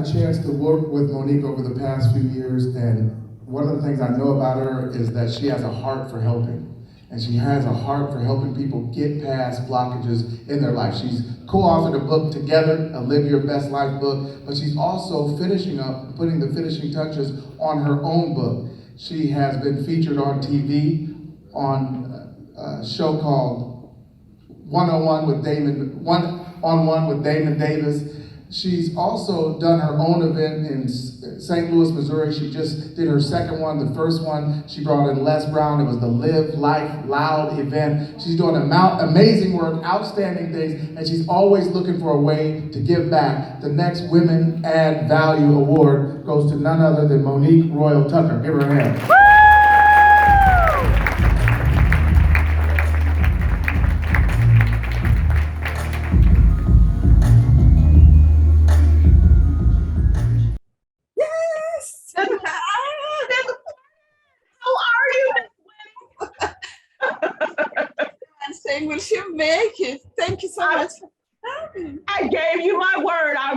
gotten a chance to work with Monique over the past few years, and one of the things I know about her is that she has a heart for helping. And she has a heart for helping people get past blockages in their life. She's co-authored a book together, a Live Your Best Life book, but she's also finishing up, putting the finishing touches on her own book. She has been featured on TV on a show called One-on-One with Damon Davis. She's also done her own event in St. Louis, Missouri. She just did her second one. The first one, she brought in Les Brown. It was the Live Life Loud event. She's doing amazing work, outstanding things, and she's always looking for a way to give back. The next Women Add Value Award goes to none other than Monique Royal-Tucker. Give her a hand. Will she make it? Thank you so much. I gave you my word. I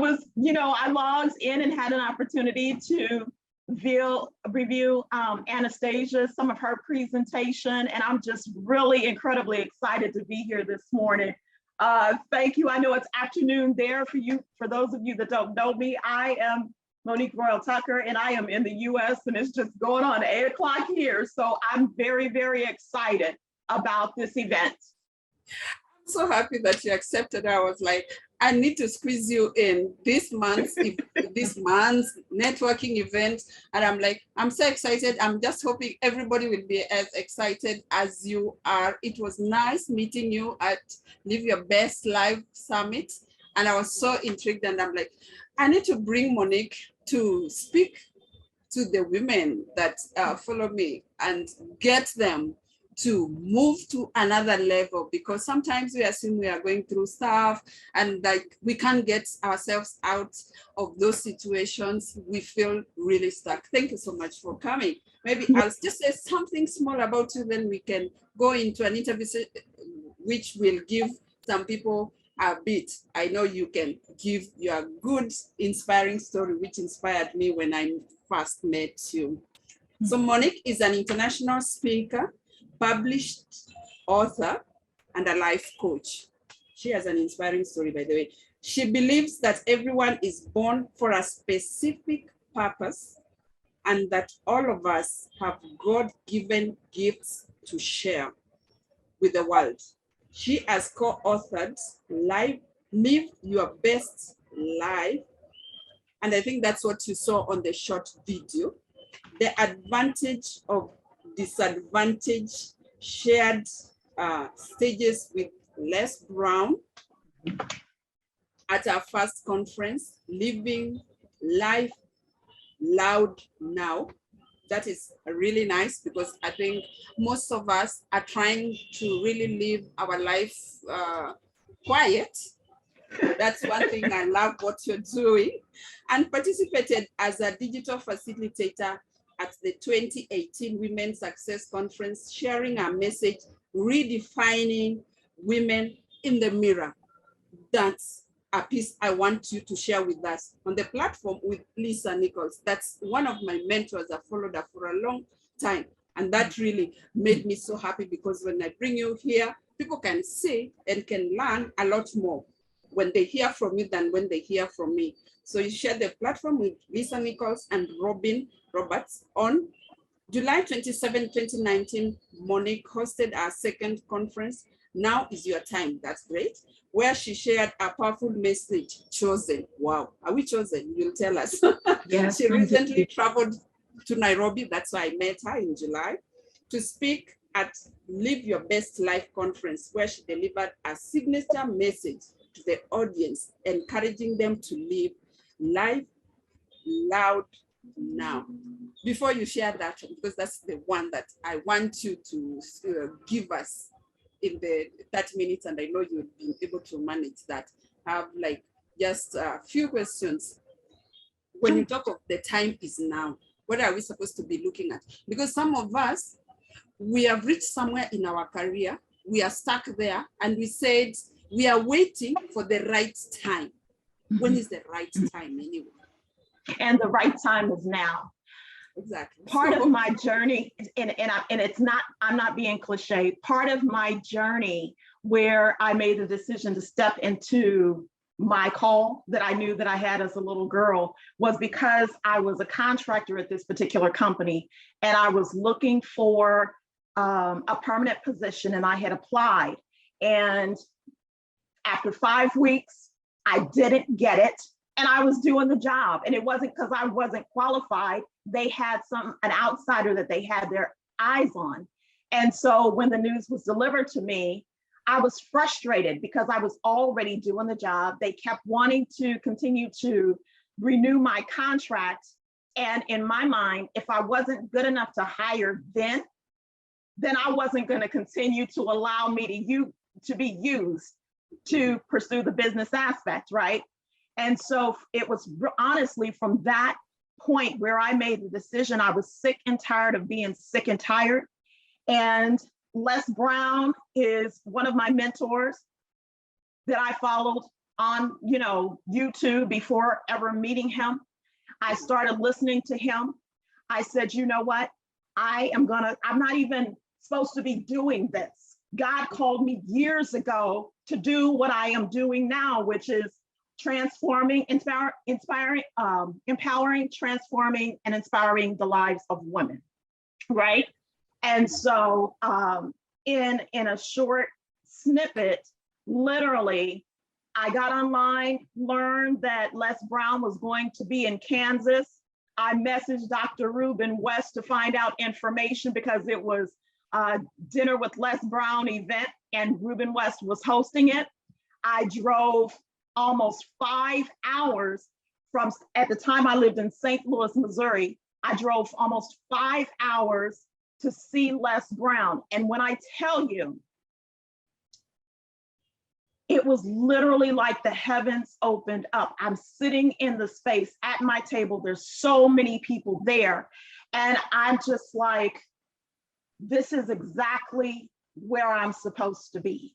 logged in and had an opportunity to review Anastasia, some of her presentation, and I'm just really incredibly excited to be here this morning. Thank you. I know it's afternoon there for you. For those of you that don't know me, I am Monique Royal-Tucker, and I am in the US, and it's just going on 8 o'clock here. So I'm very, very excited about this event. I'm so happy that you accepted. I was like, I need to squeeze you in this month's networking event. And I'm like, I'm so excited. I'm just hoping everybody will be as excited as you are. It was nice meeting you at Live Your Best Life Summit. And I was so intrigued, and I'm like, I need to bring Monique to speak to the women that follow me and get them to move to another level, because sometimes we assume we are going through stuff and like we can't get ourselves out of those situations. We feel really stuck. Thank you so much for coming. Maybe I'll just say something small about you, then we can go into an interview which will give some people a bit. I know you can give your good, inspiring story, which inspired me when I first met you. So Monique is an international speaker, published author, and a life coach. She has an inspiring story, by the way. She believes that everyone is born for a specific purpose, and that all of us have God-given gifts to share with the world. She has co-authored Live Your Best Life, and I think that's what you saw on the short video. The advantage of disadvantage, shared stages with Les Brown at our first conference, Living Life Loud Now. That is really nice, because I think most of us are trying to really live our life quiet. That's one thing I love what you're doing. And participated as a digital facilitator at the 2018 Women's Success Conference, sharing our message, redefining women in the mirror. That's a piece I want you to share with us on the platform with Lisa Nichols. That's one of my mentors. I followed her for a long time. And that really made me so happy, because when I bring you here, people can see and can learn a lot more when they hear from you than when they hear from me. So you share the platform with Lisa Nichols and Robin Roberts. On July 27, 2019, Monique hosted our second conference, Now Is Your Time. That's great. Where she shared a powerful message, chosen. Wow, are we chosen? You'll tell us. Yes. She recently traveled to Nairobi, that's why I met her in July, to speak at Live Your Best Life conference, where she delivered a signature message to the audience, encouraging them to live life loud now. Before you share that, because that's the one that I want you to give us in the 30 minutes, and I know you'll be able to manage that. I have like just a few questions. When you talk of the time is now, what are we supposed to be looking at? Because some of us, we have reached somewhere in our career, we are stuck there, and we said, we are waiting for the right time. When is the right time anyway? And the right time is now. Exactly. Part of my journey, and it's not, I'm not being cliche, part of my journey where I made the decision to step into my call that I knew that I had as a little girl was because I was a contractor at this particular company, and I was looking for a permanent position, and I had applied. And after 5 weeks, I didn't get it, and I was doing the job. And it wasn't because I wasn't qualified. They had an outsider that they had their eyes on. And so when the news was delivered to me, I was frustrated because I was already doing the job. They kept wanting to continue to renew my contract. And in my mind, if I wasn't good enough to hire then I wasn't going to continue to allow me to be used to pursue the business aspect, right? And so it was honestly from that point where I made the decision. I was sick and tired of being sick and tired. And Les Brown is one of my mentors that I followed on, YouTube before ever meeting him. I started listening to him. I said, you know what? I'm not even supposed to be doing this. God called me years ago to do what I am doing now, which is transforming, empowering, transforming, and inspiring the lives of women, right? And so in a short snippet, literally, I got online, learned that Les Brown was going to be in Kansas. I messaged Dr. Ruben West to find out information because it was a dinner with Les Brown event and Ruben West was hosting it. I drove almost 5 hours at the time I lived in St. Louis, Missouri. I drove almost 5 hours to see Les Brown. And when I tell you, it was literally like the heavens opened up. I'm sitting in the space at my table. There's so many people there. And I'm just like, this is exactly where I'm supposed to be.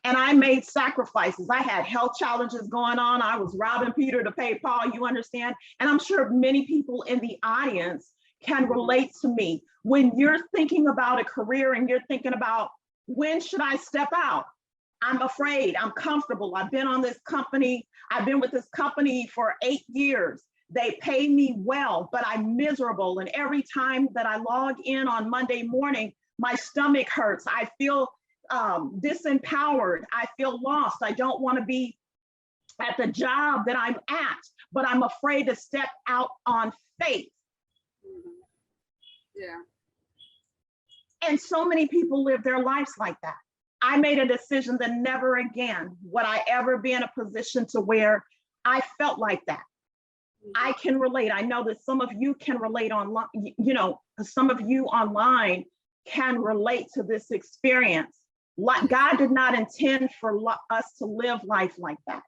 And I made sacrifices. I had health challenges going on. I was robbing Peter to pay Paul, you understand? And I'm sure many people in the audience can relate to me. When you're thinking about a career and you're thinking about, when should I step out? I'm afraid, I'm comfortable. I've been with this company for 8 years. They pay me well, but I'm miserable. And every time that I log in on Monday morning, my stomach hurts. I feel disempowered. I feel lost. I don't want to be at the job that I'm at, but I'm afraid to step out on faith. Yeah. And so many people live their lives like that. I made a decision that never again would I ever be in a position to where I felt like that. I can relate. I know that some of you can relate online, some of you online can relate to this experience. Like God did not intend for us to live life like that.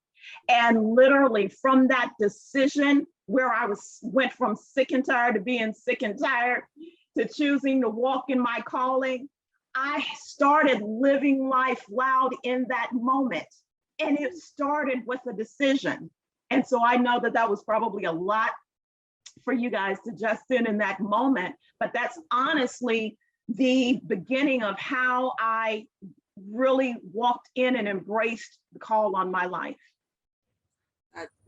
And literally from that decision where I went from sick and tired to being sick and tired to choosing to walk in my calling, I started living life loud in that moment. And it started with a decision. And so I know that was probably a lot for you guys to just in that moment, but that's honestly the beginning of how I really walked in and embraced the call on my life.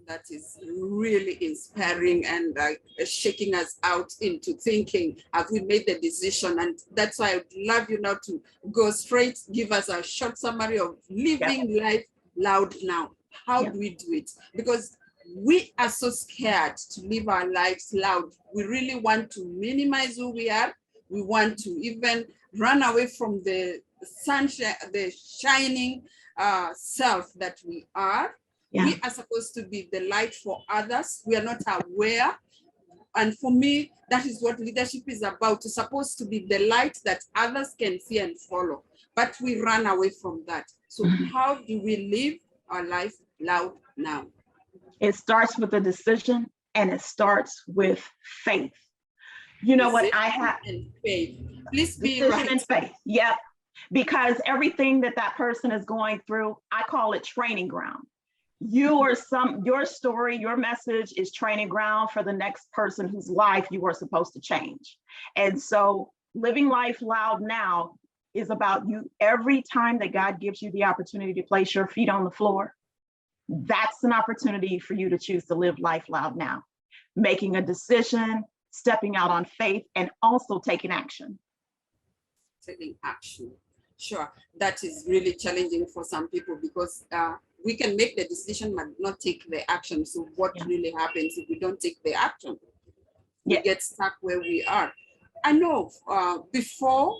That is really inspiring and shaking us out into thinking, have we made the decision? And that's why I'd love you now to go straight, give us a short summary of living life loud now. How do we do it? Because we are so scared to live our lives loud. We really want to minimize who we are. We want to even run away from the sunshine, the shining self that we are. Yeah. We are supposed to be the light for others. We are not aware. And for me, that is what leadership is about. It's supposed to be the light that others can see and follow. But we run away from that. So how do we live our life loud now? It starts with a decision and it starts with faith. You know what I have? And faith. Please be decision right. And faith. Yep. Because everything that person is going through, I call it training ground. your story, your message is training ground for the next person whose life you are supposed to change. And so living life loud now is about you. Every time that God gives you the opportunity to place your feet on the floor, that's an opportunity for you to choose to live life loud now, making a decision, stepping out on faith, and also taking action. Taking action. Sure, that is really challenging for some people because we can make the decision but not take the action. So what really happens if we don't take the action? We get stuck where we are. I know before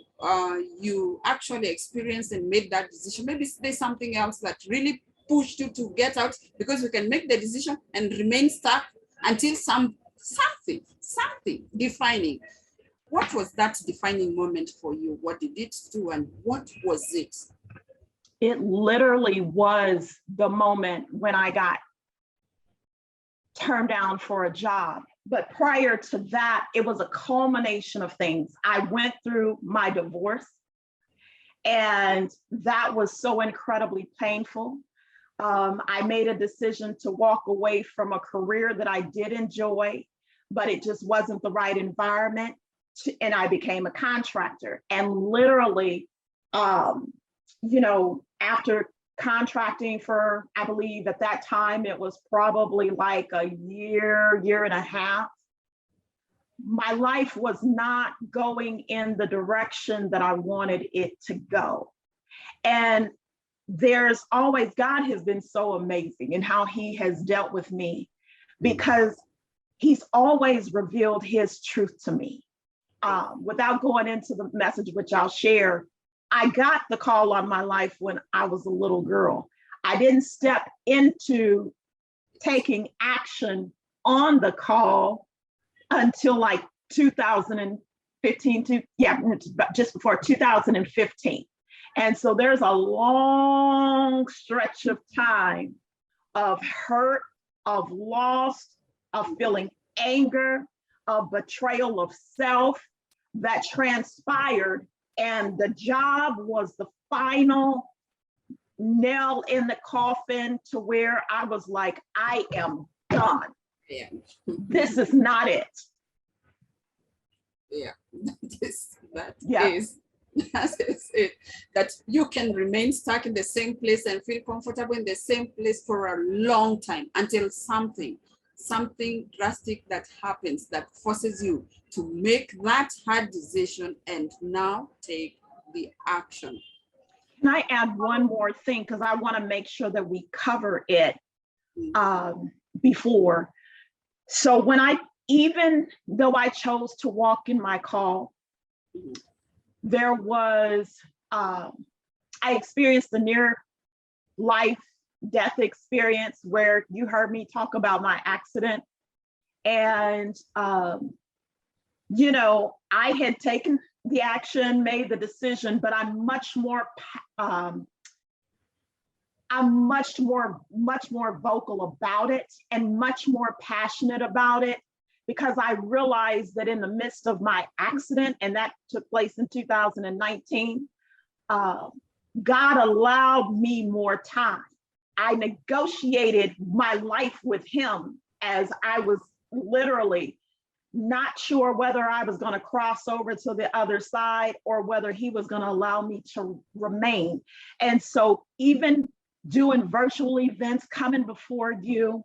you actually experienced and made that decision, maybe there's something else that really pushed you to get out, because you can make the decision and remain stuck until something defining. What was that defining moment for you? What did it do and what was it? It literally was the moment when I got turned down for a job. But prior to that, it was a culmination of things. I went through my divorce, and that was so incredibly painful. I made a decision to walk away from a career that I did enjoy, but it just wasn't the right environment. And I became a contractor. And literally, after contracting for, I believe at that time, it was probably like a year and a half, my life was not going in the direction that I wanted it to go. And there's always, God has been so amazing in how he has dealt with me, because he's always revealed his truth to me. Without going into the message, which I'll share, I got the call on my life when I was a little girl. I didn't step into taking action on the call until like 2015, just before 2015. And so there's a long stretch of time of hurt, of loss, of feeling anger, of betrayal of self that transpired. And the job was the final nail in the coffin to where I was like, I am done. Yeah. This is not it. Yeah, that is it. That you can remain stuck in the same place and feel comfortable in the same place for a long time until something drastic that happens that forces you to make that hard decision and now take the action. Can I add one more thing? Because I want to make sure that we cover it before. So even though I chose to walk in my call, there was, I experienced the near life death experience where you heard me talk about my accident. And, I had taken the action, made the decision, but I'm much more vocal about it and much more passionate about it, because I realized that in the midst of my accident, and that took place in 2019, God allowed me more time. I negotiated my life with him as I was literally not sure whether I was going to cross over to the other side or whether he was going to allow me to remain. And so even doing virtual events, coming before you,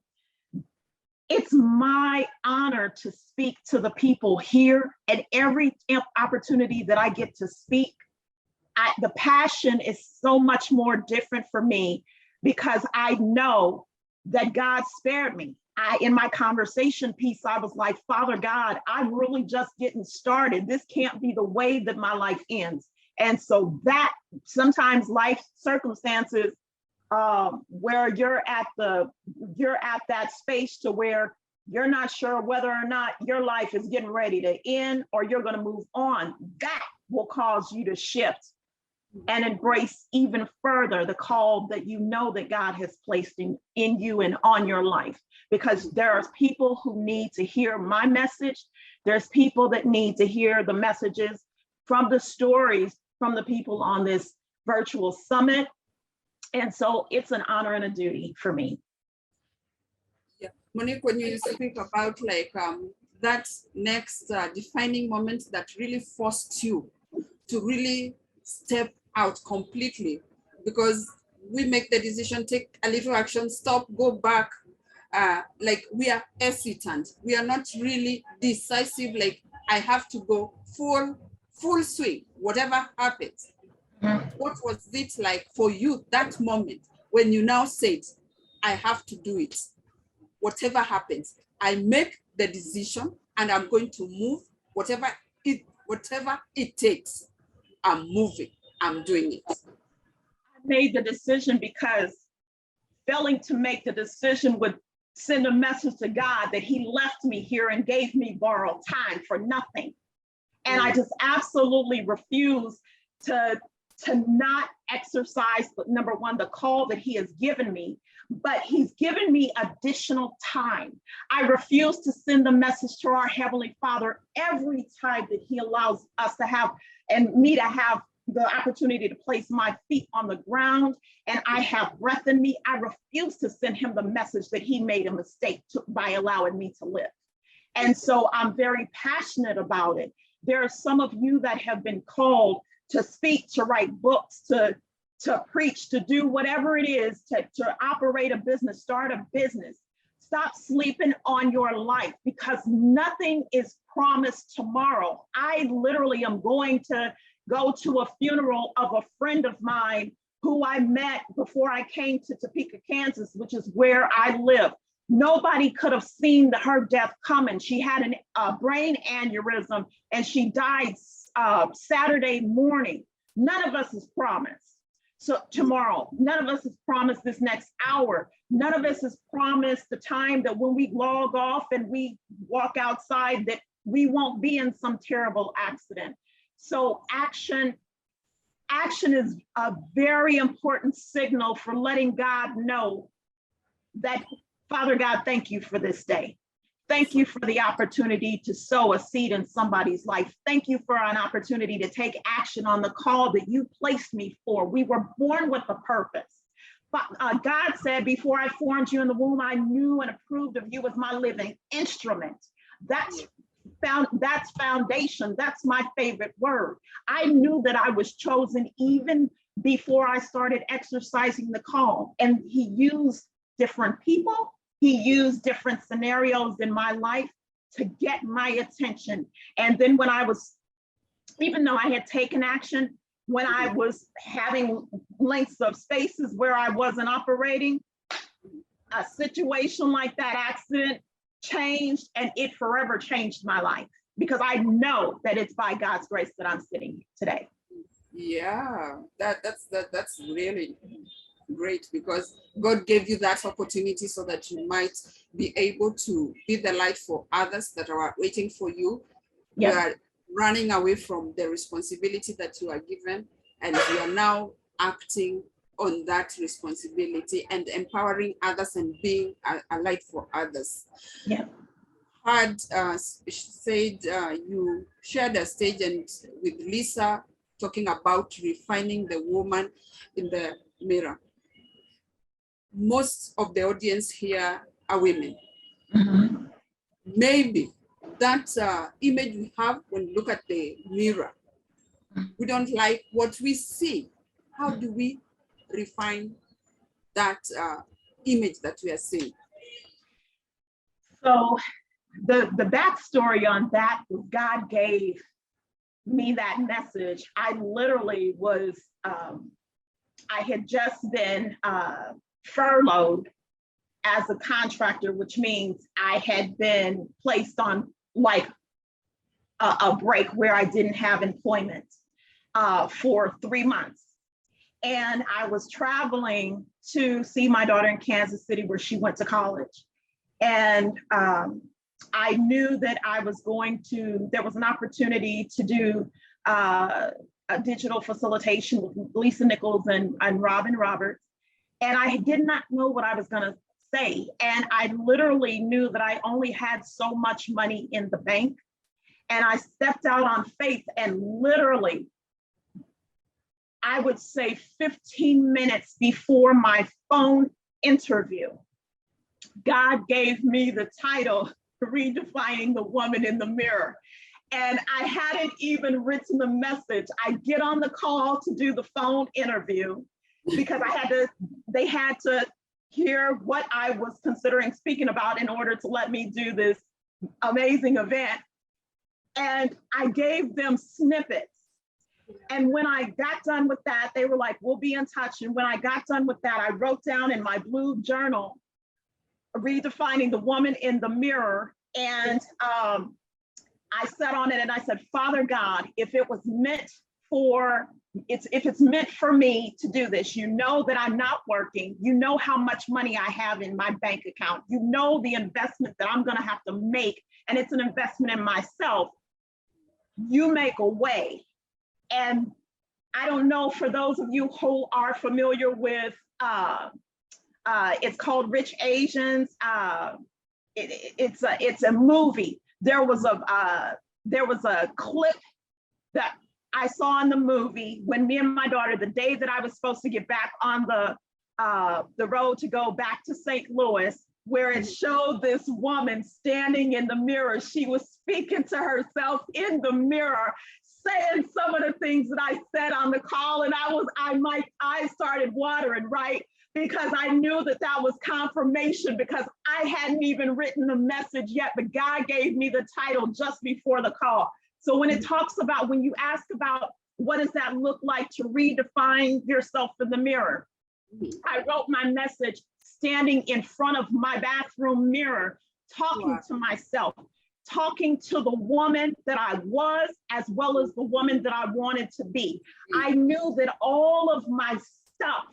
it's my honor to speak to the people here, and every opportunity that I get to speak, the passion is so much more different for me, because I know that God spared me. In my conversation piece, I was like, Father God, I'm really just getting started. This can't be the way that my life ends. And so that sometimes life circumstances where you're at that space to where you're not sure whether or not your life is getting ready to end or you're going to move on, that will cause you to shift and embrace even further the call that you know that God has placed in you and on your life. Because there are people who need to hear my message. There's people that need to hear the messages from the stories from the people on this virtual summit. And so it's an honor and a duty for me. Monique, when you speak about like that next defining moment that really forced you to really step out completely, because we make the decision, take a little action, stop, go back. Like we are hesitant. We are not really decisive. Like I have to go full swing, whatever happens. What was it like for you that moment when you now said, I have to do it? Whatever happens, I make the decision and I'm going to move whatever it takes. I'm moving, I'm doing it. I made the decision because failing to make the decision would send a message to God that he left me here and gave me borrowed time for nothing. And I just absolutely refuse to not exercise, number one, the call that he has given me, but he's given me additional time. I refuse to send the message to our Heavenly Father every time that he allows us to have, and me to have the opportunity to place my feet on the ground and I have breath in me. I refuse to send him the message that he made a mistake by allowing me to live. And so I'm very passionate about it. There are some of you that have been called to speak, to write books, to preach, to do whatever it is, to operate a business, start a business. Stop sleeping on your life because nothing is promised tomorrow. I literally am going to go to a funeral of a friend of mine who I met before I came to Topeka, Kansas, which is where I live. Nobody could have seen her death coming. She had a brain aneurysm and she died Saturday morning. None of us is promised. So tomorrow, none of us is promised this next hour. None of us is promised the time that when we log off and we walk outside that we won't be in some terrible accident. So action is a very important signal for letting God know that, Father God, thank you for this day. Thank you for the opportunity to sow a seed in somebody's life. Thank you for an opportunity to take action on the call that you placed me for. We were born with a purpose. But God said, before I formed you in the womb, I knew and approved of you as my living instrument. That's foundation. That's my favorite word. I knew that I was chosen even before I started exercising the call. And he used different people. He used different scenarios in my life to get my attention. And then when even though I had taken action, when I was having lengths of spaces where I wasn't operating, a situation like that accident changed, and it forever changed my life because I know that it's by God's grace that I'm sitting here today. Yeah, that's really great because God gave you that opportunity so that you might be able to be the light for others that are waiting for you. You are running away from the responsibility that you are given, and you are now acting on that responsibility and empowering others and being a light for others. Yeah. Had said you shared a stage and with Lisa talking about refining the woman in the mirror. Most of the audience here are women. Mm-hmm. Maybe that image we have when we look at the mirror, we don't like what we see. How do we refine that image that we are seeing? So the backstory on that was God gave me that message. I literally was, I had just been furloughed as a contractor, which means I had been placed on like a break where I didn't have employment for 3 months. And I was traveling to see my daughter in Kansas City where she went to college. And I knew that there was an opportunity to do a digital facilitation with Lisa Nichols and Robin Roberts. And I did not know what I was going to say. And I literally knew that I only had so much money in the bank. And I stepped out on faith and literally, I would say 15 minutes before my phone interview, God gave me the title, Redefining the Woman in the Mirror. And I hadn't even written the message. I get on the call to do the phone interview because they had to hear what I was considering speaking about in order to let me do this amazing event. And I gave them snippets. And when I got done with that, they were like, we'll be in touch. And when I got done with that, I wrote down in my blue journal, Redefining the Woman in the Mirror. And I sat on it and I said, Father God, if it was meant for, if it's meant for me to do this, you know that I'm not working, you know how much money I have in my bank account, you know the investment that I'm gonna have to make, and it's an investment in myself. You make a way. And I don't know, for those of you who are familiar with, it's called Rich Asians. It's a movie. There was a clip that I saw in the movie when me and my daughter, the day that I was supposed to get back on the road to go back to St. Louis, where it showed this woman standing in the mirror. She was speaking to herself in the mirror, saying some of the things that I said on the call, and my eyes started watering, right? Because I knew that that was confirmation, because I hadn't even written the message yet, but God gave me the title just before the call. So when it talks about, when you ask about what does that look like to redefine yourself in the mirror, I wrote my message standing in front of my bathroom mirror, talking to myself, talking to the woman that I was, as well as the woman that I wanted to be. I knew that all of my stuff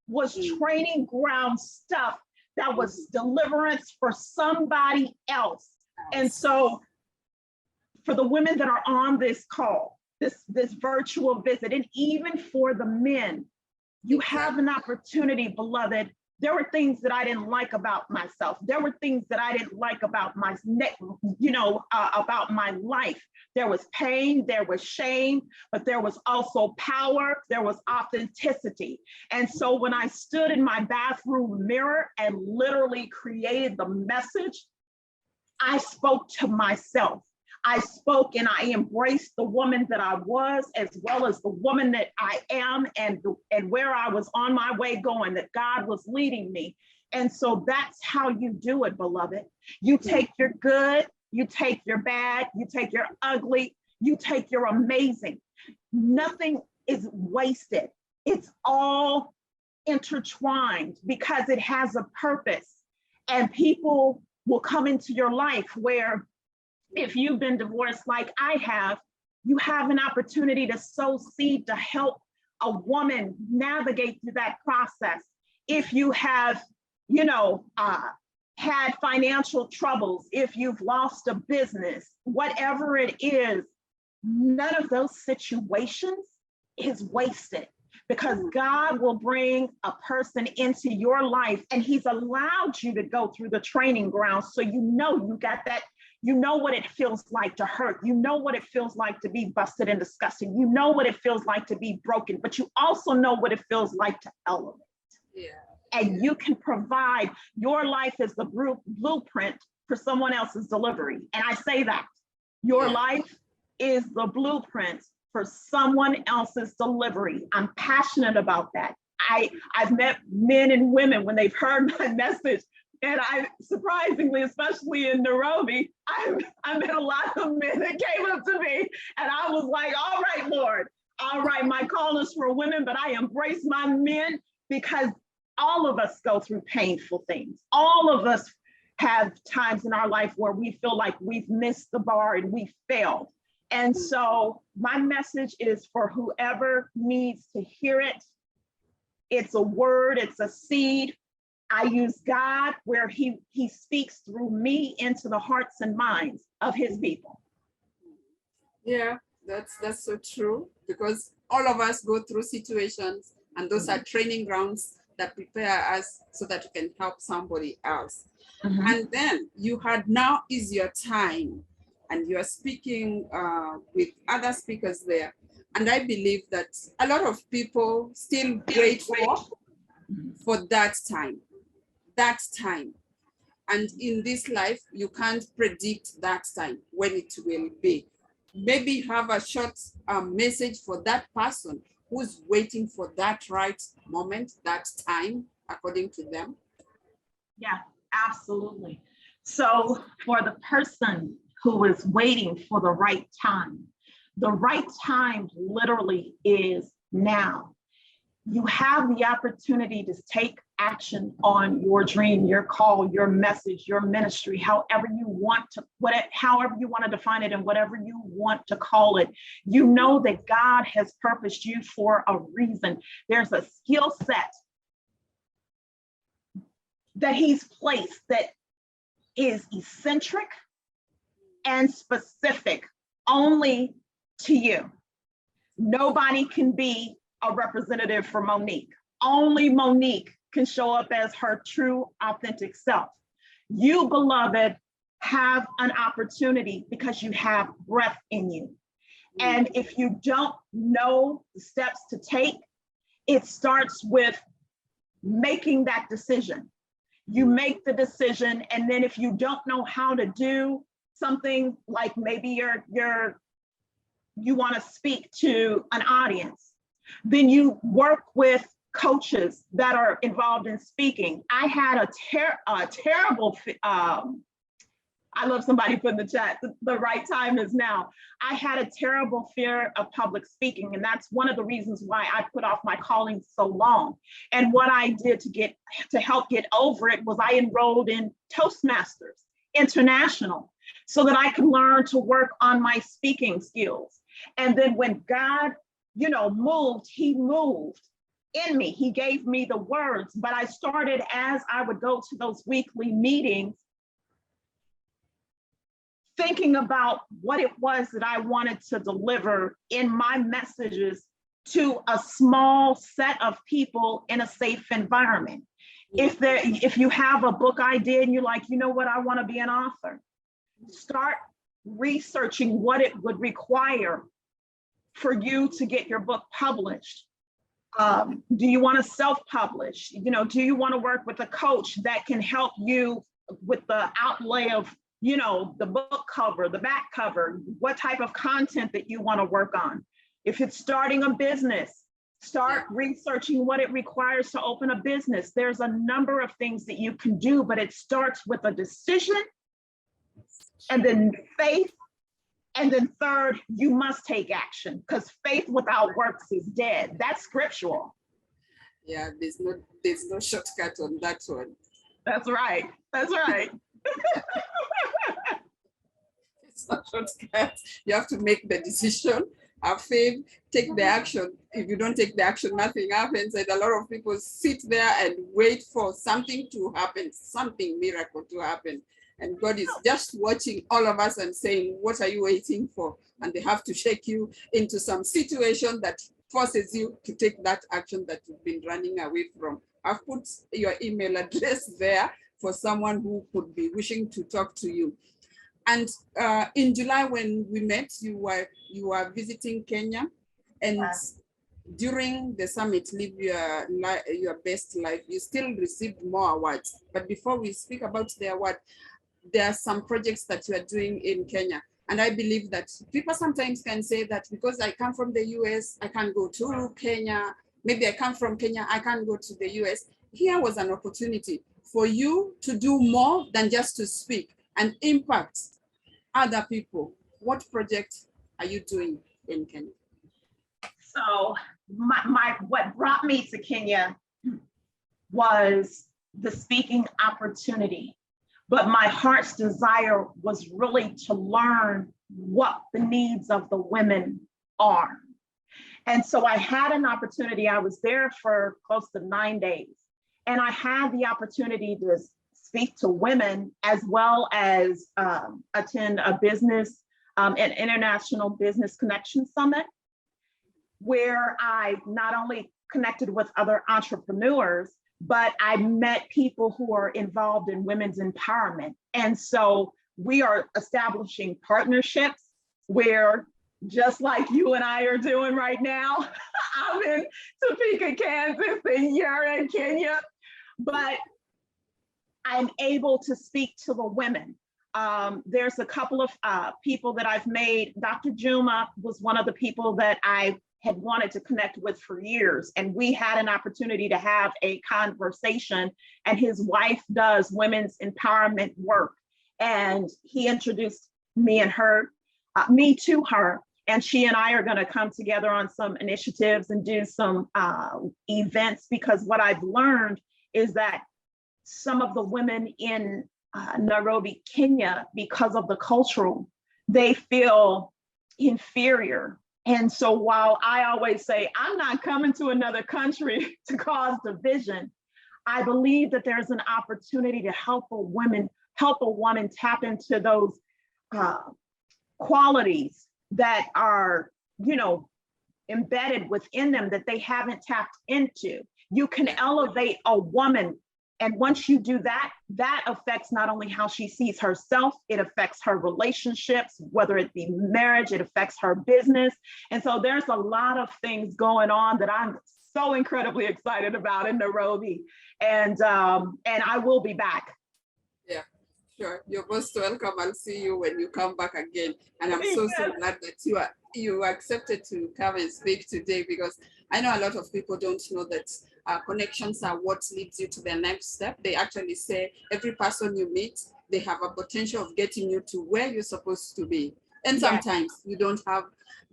was training ground stuff that was deliverance for somebody else. And so for the women that are on this call, this virtual visit, and even for the men, you have an opportunity, beloved. There were things that I didn't like about myself. There were things that I didn't like about about my life. There was pain, there was shame, but there was also power, there was authenticity. And so when I stood in my bathroom mirror and literally created the message, I spoke to myself. I spoke and I embraced the woman that I was, as well as the woman that I am, and where I was on my way going, that God was leading me. And so that's how you do it, beloved. You take your good, you take your bad, you take your ugly, you take your amazing. Nothing is wasted. It's all intertwined because it has a purpose. And people will come into your life where, if you've been divorced like I have, you have an opportunity to sow seed to help a woman navigate through that process. If you have, had financial troubles, if you've lost a business, whatever it is, none of those situations is wasted, because God will bring a person into your life, and He's allowed you to go through the training ground. So you got that. You know what it feels like to hurt. You know what it feels like to be busted and disgusting. You know what it feels like to be broken, but you also know what it feels like to elevate. Yeah. And you can provide, your life is the blueprint for someone else's delivery. And I say that your life is the blueprint for someone else's delivery. I'm passionate about that. I've met men and women when they've heard my message. And I, surprisingly, especially in Nairobi, I met a lot of men that came up to me, and I was like, all right, Lord, all right, my call is for women, but I embrace my men, because all of us go through painful things. All of us have times in our life where we feel like we've missed the bar and we failed. And so my message is for whoever needs to hear it. It's a word, it's a seed. I use God where he speaks through me into the hearts and minds of His people. Yeah, that's so true, because all of us go through situations, and those are training grounds that prepare us so that we can help somebody else. And then now is your time, and you are speaking with other speakers there. And I believe that a lot of people still wait for that time. And in this life, you can't predict that time when it will be. Maybe have a short message for that person who's waiting for that right moment, that time, according to them. Yeah, absolutely. So for the person who is waiting for the right time literally is now. You have the opportunity to take action on your dream, your call, your message, your ministry, however you want to, however you want to define it and whatever you want to call it. You know that God has purposed you for a reason. There's a skill set that he's placed that is eccentric and specific only to you. Nobody can be a representative for Monique. Only Monique can show up as her true, authentic self. You, beloved, have an opportunity because you have breath in you. And if you don't know the steps to take, it starts with making that decision. You make the decision, and then if you don't know how to do something, like maybe you want to speak to an audience, then you work with coaches that are involved in speaking. I had a terrible, I love somebody put in the chat, the right time is now. I had a terrible fear of public speaking, and that's one of the reasons why I put off my calling so long. And what I did to help get over it was I enrolled in Toastmasters International so that I could learn to work on my speaking skills. And then when God, moved, he moved in me. He gave me the words, but I started, as I would go to those weekly meetings, thinking about what it was that I wanted to deliver in my messages to a small set of people in a safe environment. If you have a book idea and you're like, you know what, I want to be an author, start researching what it would require for you to get your book published. Do you want to self-publish? Do you want to work with a coach that can help you with the outlay of, the book cover, the back cover, what type of content that you want to work on? If it's starting a business, start researching what it requires to open a business. There's a number of things that you can do, but it starts with a decision, and then faith, and then third, you must take action, because faith without works is dead. That's scriptural. Yeah, there's no shortcut on that one. That's right. That's right. It's not shortcut. You have to make the decision, have faith, take the action. If you don't take the action, nothing happens. And a lot of people sit there and wait for something to happen, something miracle to happen. And God is just watching all of us and saying, what are you waiting for? And they have to shake you into some situation that forces you to take that action that you've been running away from. I've put your email address there for someone who could be wishing to talk to you. And in July, when we met, you were visiting Kenya, and during the summit, Live Your Best Life, you still received more awards. But before we speak about the award, there are some projects that you are doing in Kenya. And I believe that people sometimes can say that because I come from the US, I can't go to Kenya. Maybe I come from Kenya, I can't go to the US. Here was an opportunity for you to do more than just to speak and impact other people. What project are you doing in Kenya? So what brought me to Kenya was the speaking opportunity. But my heart's desire was really to learn what the needs of the women are. And so I had an opportunity. I was there for close to 9 days. And I had the opportunity to speak to women as well as attend a business, an international business connection summit, where I not only connected with other entrepreneurs, but I met people who are involved in women's empowerment. And so we are establishing partnerships where, just like you and I are doing right now, I'm in Topeka, Kansas, and you're in Kenya. But I'm able to speak to the women. There's a couple of people that I've made. Dr. Juma was one of the people that I had wanted to connect with for years. And we had an opportunity to have a conversation, and his wife does women's empowerment work. And he introduced me to her. And she and I are going to come together on some initiatives and do some events, because what I've learned is that some of the women in Nairobi, Kenya, because of the cultural, they feel inferior. And so while I always say, I'm not coming to another country to cause division, I believe that there's an opportunity to help a woman tap into those qualities that are, embedded within them that they haven't tapped into. You can elevate a woman. And once you do that, that affects not only how she sees herself, it affects her relationships, whether it be marriage, it affects her business. And so there's a lot of things going on that I'm so incredibly excited about in Nairobi. And I will be back. Yeah, sure. You're most welcome. I'll see you when you come back again. And I'm so glad that you accepted to come and speak today, because I know a lot of people don't know that connections are what leads you to the next step. They actually say every person you meet, they have a potential of getting you to where you're supposed to be. And sometimes you don't have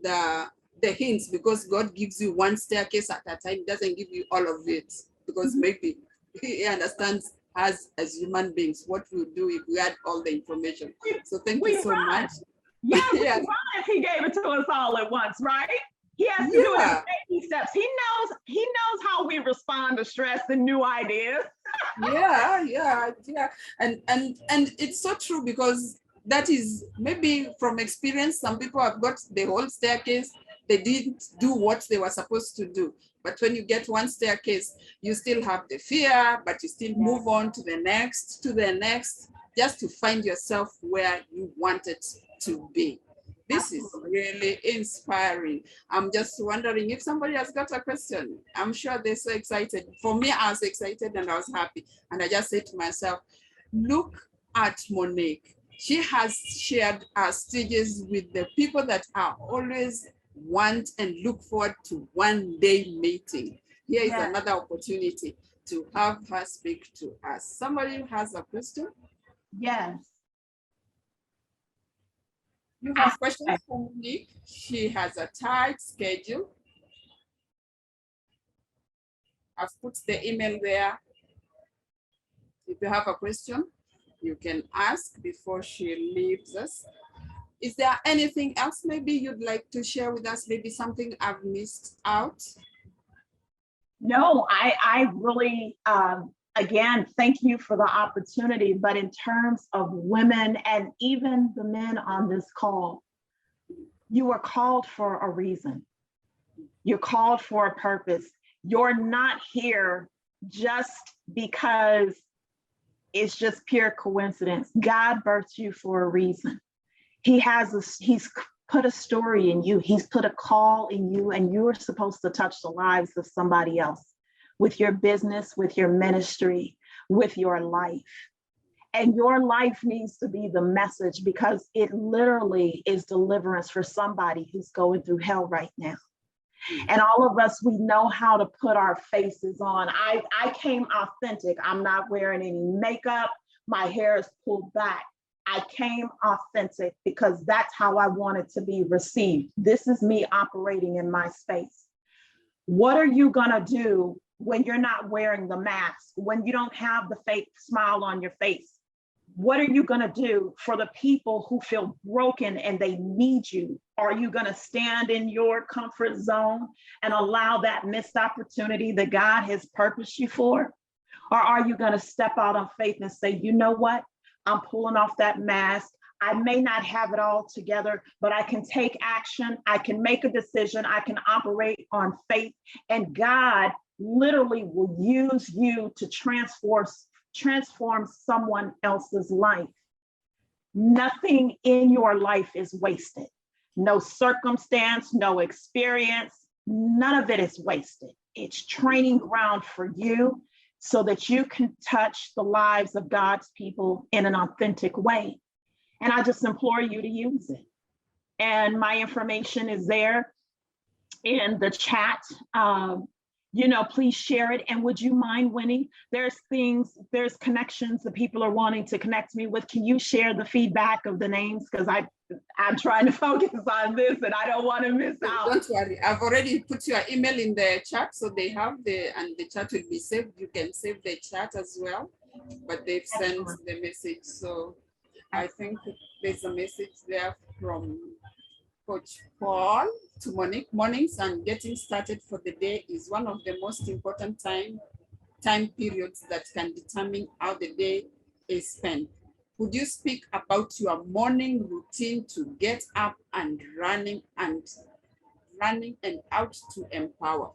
the hints, because God gives you one staircase at a time. He doesn't give you all of it, because maybe he understands us as human beings what we would do if we had all the information. So thank you so much. Yeah, if he gave it to us all at once, right? He has to do it in baby steps. He knows how we respond to stress and new ideas. Yeah. And it's so true, because that is maybe from experience. Some people have got the whole staircase. They didn't do what they were supposed to do. But when you get one staircase, you still have the fear, but you still move on to the next, just to find yourself where you wanted to be. This is really inspiring. I'm just wondering if somebody has got a question. I'm sure they're so excited. For me, I was excited and I was happy. And I just said to myself, look at Monique. She has shared our stages with the people that are always want and look forward to one day meeting. Here is another opportunity to have her speak to us. Somebody has a question? Yes. You have questions for Monique? She has a tight schedule. I've put the email there. If you have a question, you can ask before she leaves us. Is there anything else maybe you'd like to share with us? Maybe something I've missed out? No, I really, again, thank you for the opportunity. But in terms of women and even the men on this call, you are called for a reason. You're called for a purpose. You're not here just because it's just pure coincidence. God birthed you for a reason. He's put a story in you. He's put a call in you, and you are supposed to touch the lives of somebody else with your business, with your ministry, with your life. And your life needs to be the message, because it literally is deliverance for somebody who's going through hell right now. And all of us, we know how to put our faces on. I came authentic. I'm not wearing any makeup. My hair is pulled back. I came authentic because that's how I wanted to be received. This is me operating in my space. What are you gonna do when you're not wearing the mask, when you don't have the fake smile on your face? What are you gonna do for the people who feel broken and they need you? Are you gonna stand in your comfort zone and allow that missed opportunity that God has purposed you for? Or are you gonna step out on faith and say, you know what? I'm pulling off that mask. I may not have it all together, but I can take action. I can make a decision. I can operate on faith, and God literally will use you to transform someone else's life. Nothing in your life is wasted. No circumstance, no experience, none of it is wasted. It's training ground for you so that you can touch the lives of God's people in an authentic way. And I just implore you to use it. And my information is there in the chat. Please share it. And would you mind, Winnie? There's connections that people are wanting to connect me with. Can you share the feedback of the names? Because I'm trying to focus on this and I don't want to miss out. Don't worry. I've already put your email in the chat, so they have and the chat will be saved. You can save the chat as well, but they've sent the message. So I think there's a message there from Coach Paul to Monique. Mornings and getting started for the day is one of the most important time periods that can determine how the day is spent. Would you speak about your morning routine to get up and running and out to empower?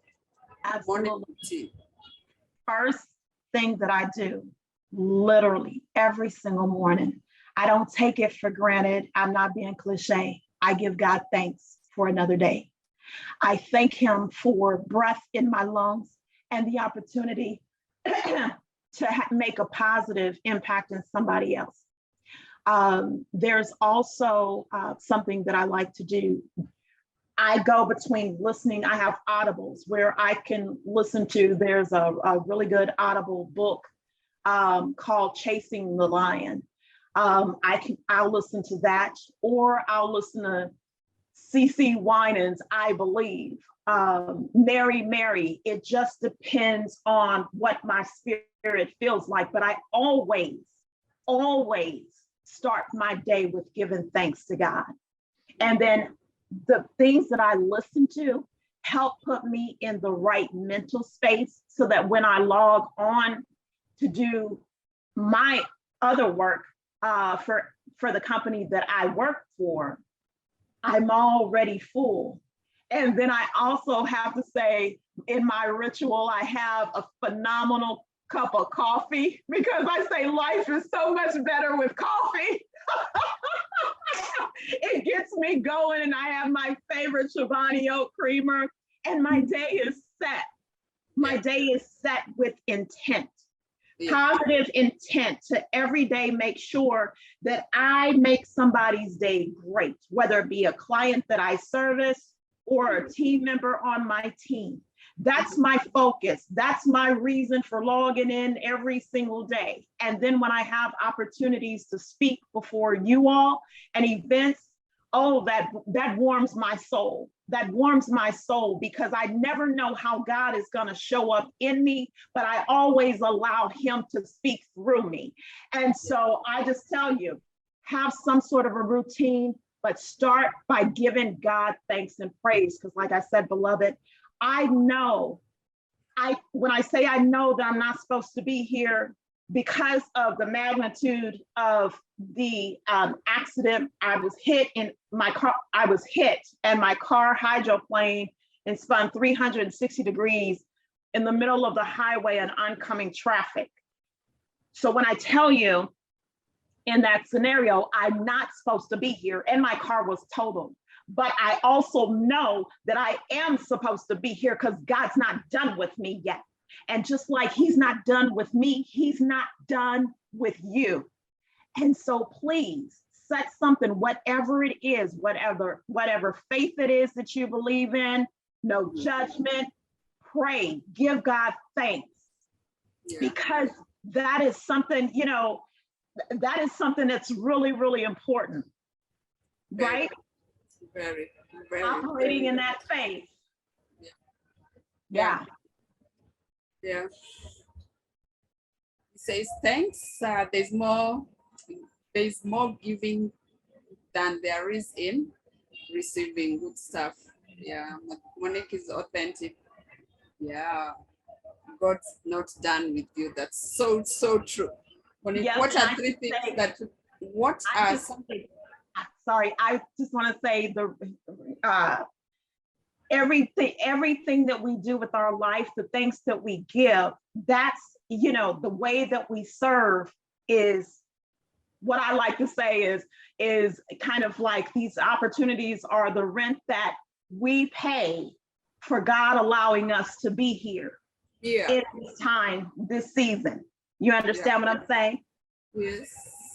Absolutely. Morning routine. First thing that I do, literally every single morning, I don't take it for granted. I'm not being cliche. I give God thanks for another day. I thank him for breath in my lungs and the opportunity to make a positive impact in somebody else. There's also something that I like to do. I go between listening. I have audibles where I can listen to. There's a really good audible book called Chasing the Lion. I'll listen to that, or I'll listen to CeCe Winans, I Believe, Mary Mary. It just depends on what my spirit feels like, but I always start my day with giving thanks to God. And then the things that I listen to help put me in the right mental space so that when I log on to do my other work, for the company that I work for, I'm already full. And then I also have to say, in my ritual, I have a phenomenal cup of coffee because I say life is so much better with coffee. It gets me going, and I have my favorite Chobani oat creamer, and my day is set. My day is set with intent. Positive intent to every day make sure that I make somebody's day great, whether it be a client that I service or a team member on my team. That's my focus. That's my reason for logging in every single day. And then when I have opportunities to speak before you all and events, oh, that warms my soul. That warms my soul because I never know how God is going to show up in me, but I always allow him to speak through me. And so I just tell you, have some sort of a routine, but start by giving God thanks and praise. Because like I said, beloved, when I say I know that I'm not supposed to be here because of the magnitude of the accident, I was hit and my car hydroplaned and spun 360 degrees in the middle of the highway and oncoming traffic. So when I tell you in that scenario, I'm not supposed to be here and my car was totaled. But I also know that I am supposed to be here because God's not done with me yet. And just like he's not done with me, he's not done with you. And so please set something, whatever it is, whatever faith it is that you believe in, no judgment, pray, give God thanks. Yeah. Because that is something, that is something that's really, really important, right? Very, operating in that faith. Yeah. He says thanks. There's more giving than there is in receiving. Good stuff. Yeah, Monique is authentic. Yeah, God's not done with you. That's so true. Monique, yes, what are three things that? What are something? Sorry, I just want to say everything that we do with our life, the thanks that we give, that's, the way that we serve is what I like to say is kind of like these opportunities are the rent that we pay for God allowing us to be here. Yeah. in this time, this season. You understand what I'm saying? Yes.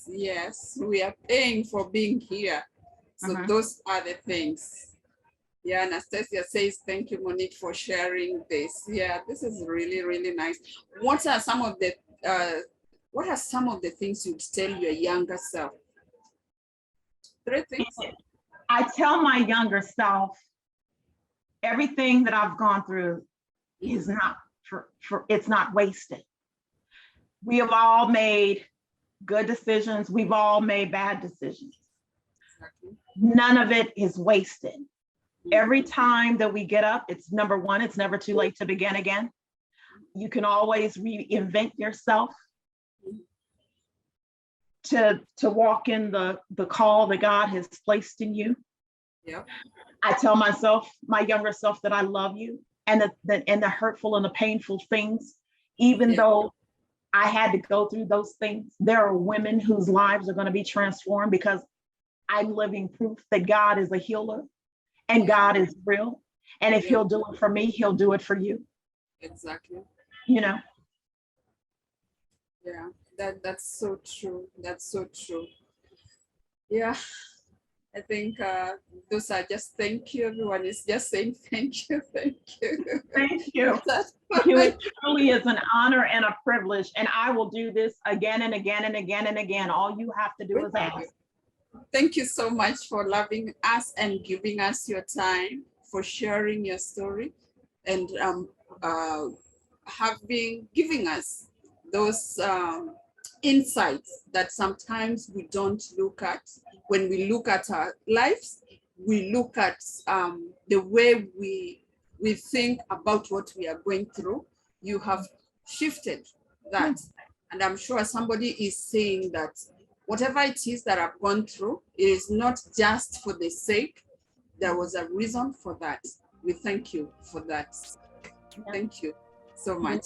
Yes. We are paying for being here. So those are the things. Yeah, Anastasia says, thank you, Monique, for sharing this. Yeah, this is really, really nice. What are some of the things you'd tell your younger self? 3 things. I tell my younger self, everything that I've gone through is not it's not wasted. We have all made good decisions. We've all made bad decisions. Exactly. None of it is wasted. Every time that we get up, it's number one, it's never too late to begin again. You can always reinvent yourself to walk in the call that God has placed in you. Yeah. I tell myself, my younger self, that I love you, and the hurtful and the painful things, even though I had to go through those things, there are women whose lives are going to be transformed because I'm living proof that God is a healer and God is real. And if he'll do it for me, he'll do it for you. Exactly. You know? Yeah, that's so true. That's so true. Yeah. I think those are just thank you. Everyone is just saying thank you, thank you. Thank you. Thank you. It truly is an honor and a privilege. And I will do this again and again and again and again. All you have to do is ask. Thank you so much for loving us and giving us your time, for sharing your story, and giving us those insights that sometimes we don't look at. When we look at our lives, we look at the way we think about what we are going through. You have shifted that. And I'm sure somebody is saying that whatever it is that I've gone through, it is not just for the sake. There was a reason for that. We thank you for that. Thank you so much.